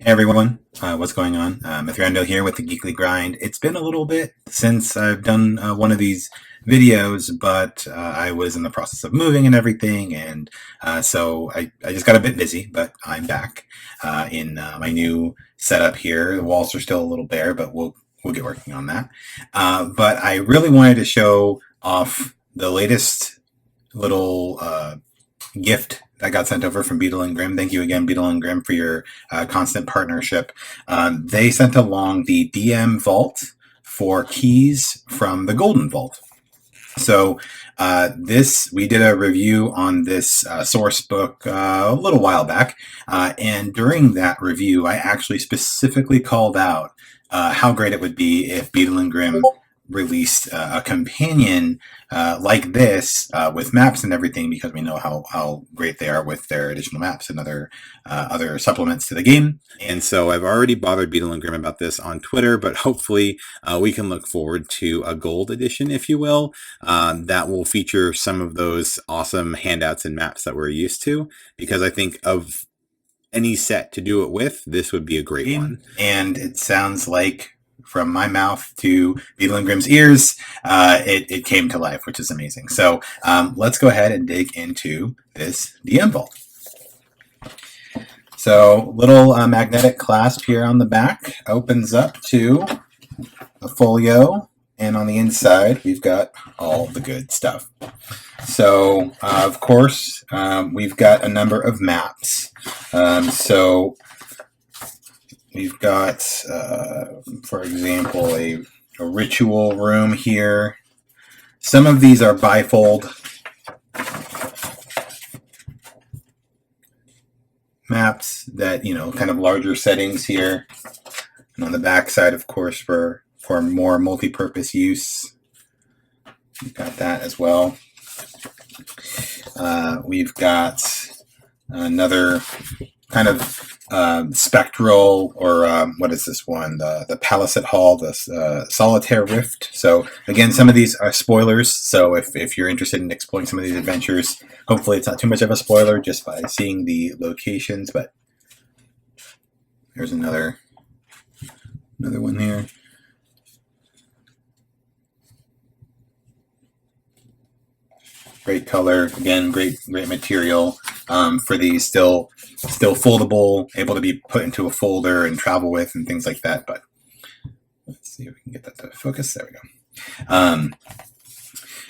Hey everyone, what's going on? Mithrandiel here with the Geekly Grind. It's been a little bit since I've done one of these videos, but I was in the process of moving and everything, and so I just got a bit busy, but I'm back in my new setup here. The walls are still a little bare, but we'll get working on that. But I really wanted to show off the latest little gift that got sent over from Beadle Grimm. Thank you again, Beadle Grimm, for your constant partnership. They sent along the DM Vault for keys from the Golden Vault. So we did a review on this source book a little while back, and during that review, I actually specifically called out how great it would be if Beadle Grimm released a companion like this with maps and everything, because we know how great they are with their additional maps and other supplements to the game. And so I've already bothered Beadle Grimm about this on Twitter, but hopefully we can look forward to a gold edition, if you will, that will feature some of those awesome handouts and maps that we're used to, because I think of any set to do it with, this would be a great one. And it sounds like, from my mouth to Beadle Grimm's ears, it came to life, which is amazing. So let's go ahead and dig into this DM Vault. So little magnetic clasp here on the back opens up to a folio, and on the inside we've got all the good stuff. So of course we've got a number of maps. So we've got, for example, a ritual room here. Some of these are bifold maps that, kind of larger settings here. And on the back side, of course, for more multi-purpose use. We've got that as well. We've got another kind of spectral, or what is this one? The Palisade Hall, the Solitaire Rift. So again, some of these are spoilers. So if you're interested in exploring some of these adventures, hopefully it's not too much of a spoiler just by seeing the locations. But there's another one here. Great color, again, great material for these, still foldable, able to be put into a folder and travel with and things like that. But let's see if we can get that to focus. There we go.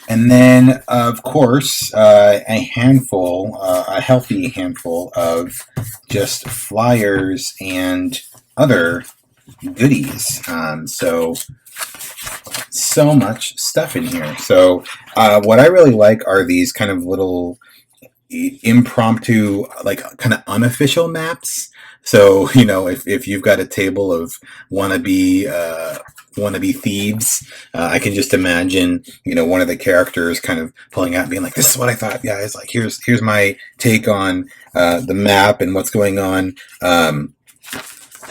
And then, of course, a healthy handful of just flyers and other goodies. So much stuff in here. So what I really like are these kind of little impromptu, like kind of unofficial maps. So, if you've got a table of wannabe thieves, I can just imagine, one of the characters kind of pulling out and being like, this is what I thought, guys. Like, here's my take on the map and what's going on.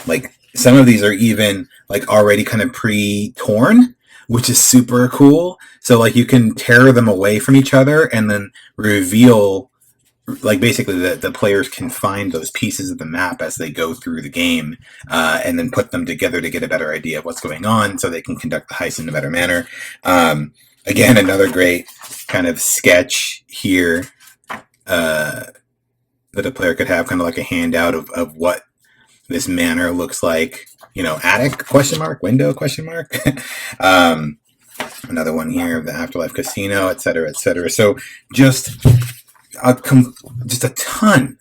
Like, some of these are even like already kind of pre-torn, which is super cool. So like you can tear them away from each other and then reveal, like basically the players can find those pieces of the map as they go through the game, and then put them together to get a better idea of what's going on so they can conduct the heist in a better manner. Again, another great kind of sketch here that a player could have, kind of like a handout of what this manor looks like. Attic, ? Window, ? Another one here of the Afterlife Casino, etc., etc. So just a ton,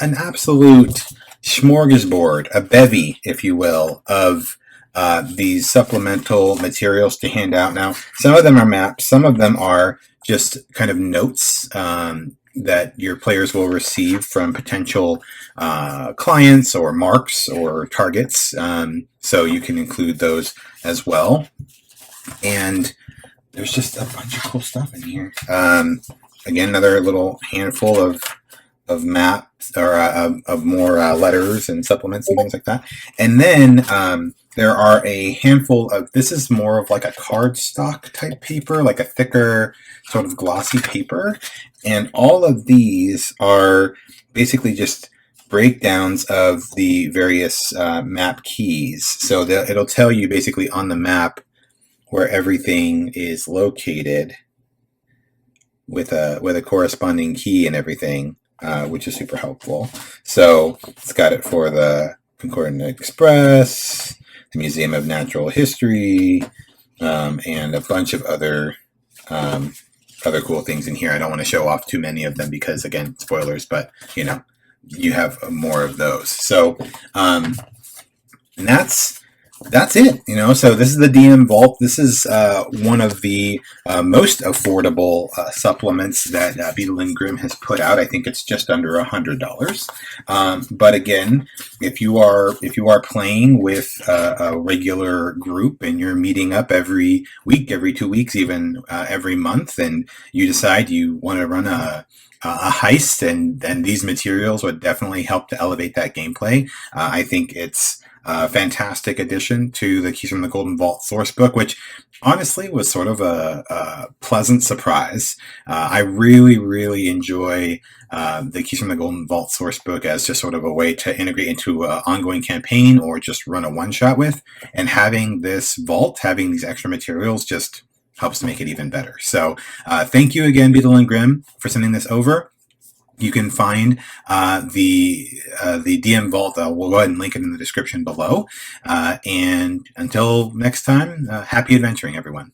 an absolute smorgasbord, a bevy, if you will, of these supplemental materials to hand out. Now, some of them are maps, some of them are just kind of notes that your players will receive from potential clients or marks or targets. So you can include those as well. And there's just a bunch of cool stuff in here. Again, another little handful of maps, or of more letters and supplements and things like that. And then there are a handful of, this is more of like a cardstock type paper, like a thicker sort of glossy paper. And all of these are basically just breakdowns of the various map keys. So it'll tell you basically on the map where everything is located with a corresponding key and everything, which is super helpful. So it's got it for the Concordant Express, the Museum of Natural History, and a bunch of other cool things in here. I don't want to show off too many of them because, again, spoilers, but you have more of those. So, and that's it. So this is the DM Vault. This is one of the most affordable supplements that Beadle Grimm has put out. I think it's just under $100. But again, if you are playing with a regular group and you're meeting up every week, every 2 weeks, even every month, and you decide you want to run a heist, and these materials would definitely help to elevate that gameplay. I think it's a fantastic addition to the Keys from the Golden Vault sourcebook, which honestly was sort of a pleasant surprise. I really, really enjoy the Keys from the Golden Vault sourcebook as just sort of a way to integrate into an ongoing campaign or just run a one-shot with. And having this vault, having these extra materials, just helps to make it even better. So thank you again, Beadle Grimm, for sending this over. You can find the DM Vault. We'll go ahead and link it in the description below. And until next time, happy adventuring, everyone.